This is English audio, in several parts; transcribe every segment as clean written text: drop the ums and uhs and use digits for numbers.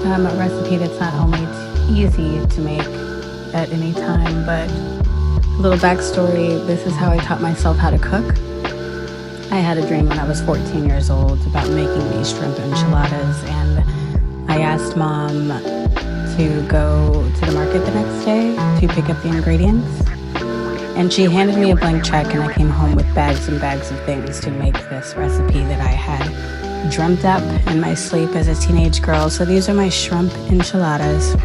A recipe that's not only easy to make at any time, but a little backstory. This is how I taught myself how to cook. I had a dream when I was 14 years old about making these shrimp enchiladas, and I asked Mom to go to the market the next day to pick up the ingredients. And she handed me a blank check, and I came home with bags and bags of things to make this recipe that I had dreamt up in my sleep as a teenage girl. So these are my shrimp enchiladas.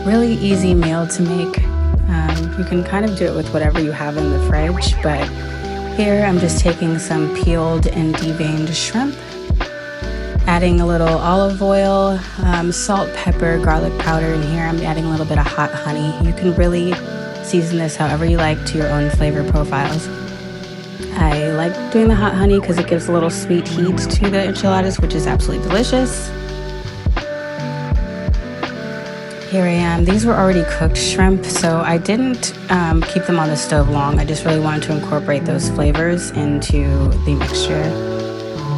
Really easy meal to make. You can kind of do it with whatever you have in the fridge, but here I'm just taking some peeled and deveined shrimp, adding a little olive oil, salt, pepper, garlic powder. In here I'm adding a little bit of hot honey. You can really season this however you like to your own flavor profiles. I like doing the hot honey because it gives a little sweet heat to the enchiladas, which is absolutely delicious. Here I am. These were already cooked shrimp, so I didn't keep them on the stove long. I just really wanted to incorporate those flavors into the mixture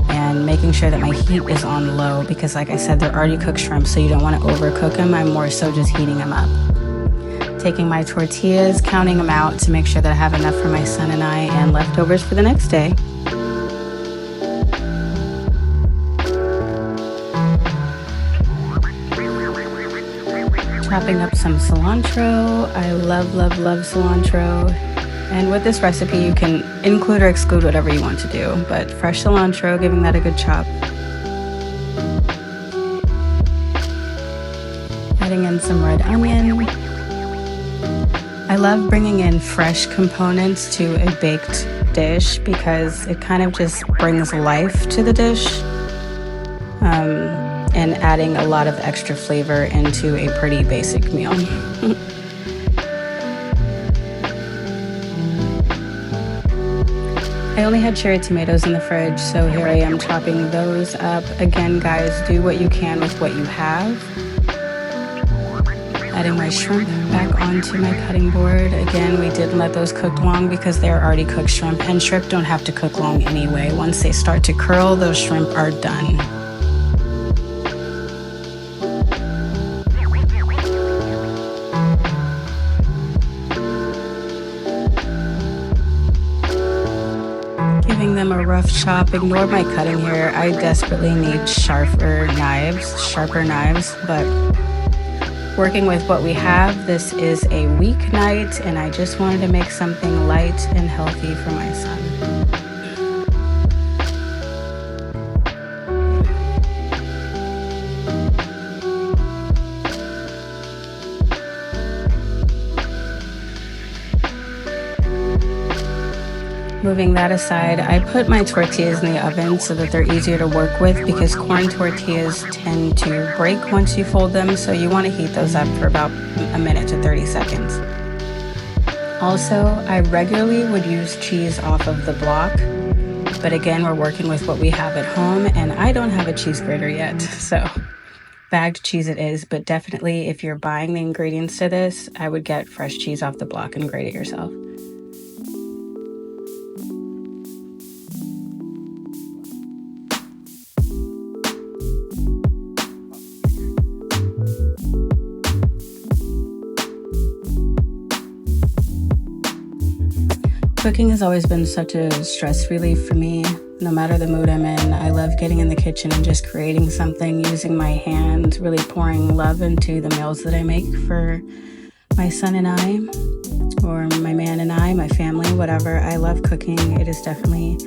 and making sure that my heat is on low because, like I said, they're already cooked shrimp, so you don't want to overcook them. I'm more so just heating them up. Taking my tortillas, counting them out to make sure that I have enough for my son and I and leftovers for the next day. Chopping up some cilantro. I love, love, love cilantro. And with this recipe, you can include or exclude whatever you want to do, but fresh cilantro, giving that a good chop. Adding in some red onion. I love bringing in fresh components to a baked dish because it kind of just brings life to the dish. And adding a lot of extra flavor into a pretty basic meal. I only had cherry tomatoes in the fridge, so here I am chopping those up. Again, guys, do what you can with what you have. Adding my shrimp back onto my cutting board. Again, we didn't let those cook long because they're already cooked shrimp, and shrimp don't have to cook long anyway. Once they start to curl, those shrimp are done. Giving them a rough chop. Ignore my cutting here. I desperately need sharper knives, but working with what we have, this is a weeknight, and I just wanted to make something light and healthy for my son. Moving that aside, I put my tortillas in the oven so that they're easier to work with because corn tortillas tend to break once you fold them, so you want to heat those up for about a minute to 30 seconds. Also, I regularly would use cheese off of the block, but again, we're working with what we have at home, and I don't have a cheese grater yet, so bagged cheese it is, but definitely if you're buying the ingredients to this, I would get fresh cheese off the block and grate it yourself. Cooking has always been such a stress relief for me. No matter the mood I'm in, I love getting in the kitchen and just creating something, using my hands, really pouring love into the meals that I make for my son and I, or my man and I, my family, whatever. I love cooking. It is definitely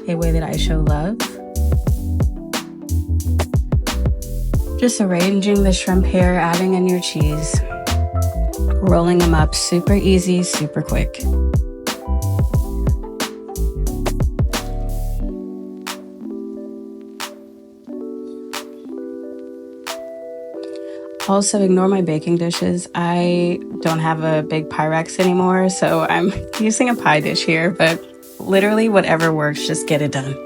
a way that I show love. Just arranging the shrimp here, adding in your cheese, rolling them up, super easy, super quick. Also, ignore my baking dishes. I don't have a big Pyrex anymore, so I'm using a pie dish here, but literally whatever works, just get it done.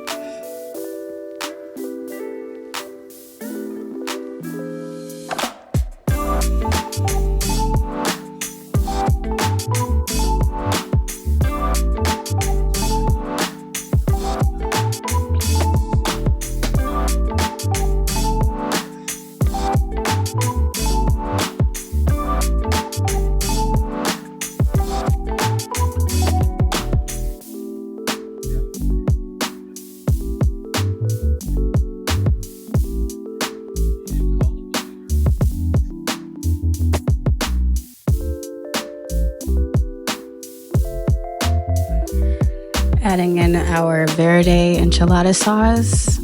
Adding in our Verde enchilada sauce,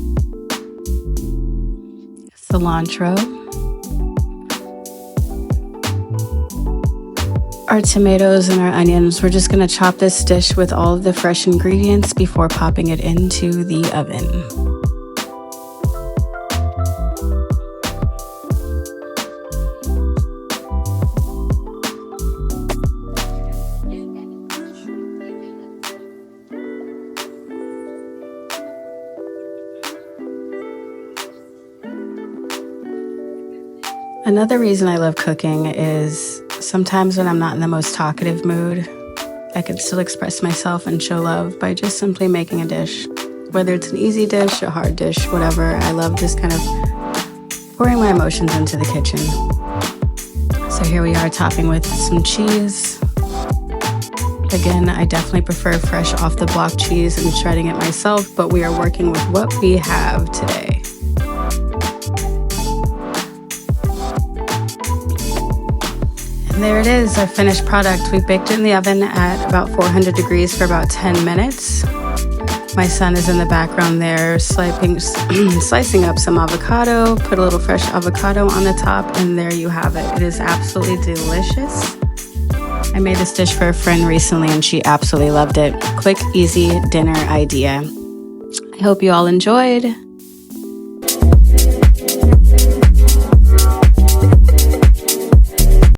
cilantro, our tomatoes and our onions. We're just going to chop this dish with all of the fresh ingredients before popping it into the oven. Another reason I love cooking is sometimes when I'm not in the most talkative mood, I can still express myself and show love by just simply making a dish. Whether it's an easy dish, a hard dish, whatever, I love just kind of pouring my emotions into the kitchen. So here we are topping with some cheese. Again, I definitely prefer fresh off the block cheese and shredding it myself, but we are working with what we have today. And there it is, our finished product. We baked it in the oven at about 400 degrees for about 10 minutes. My son is in the background there slicing up some avocado, put a little fresh avocado on the top, and there you have it. It is absolutely delicious. I made this dish for a friend recently and she absolutely loved it. Quick, easy dinner idea. I hope you all enjoyed.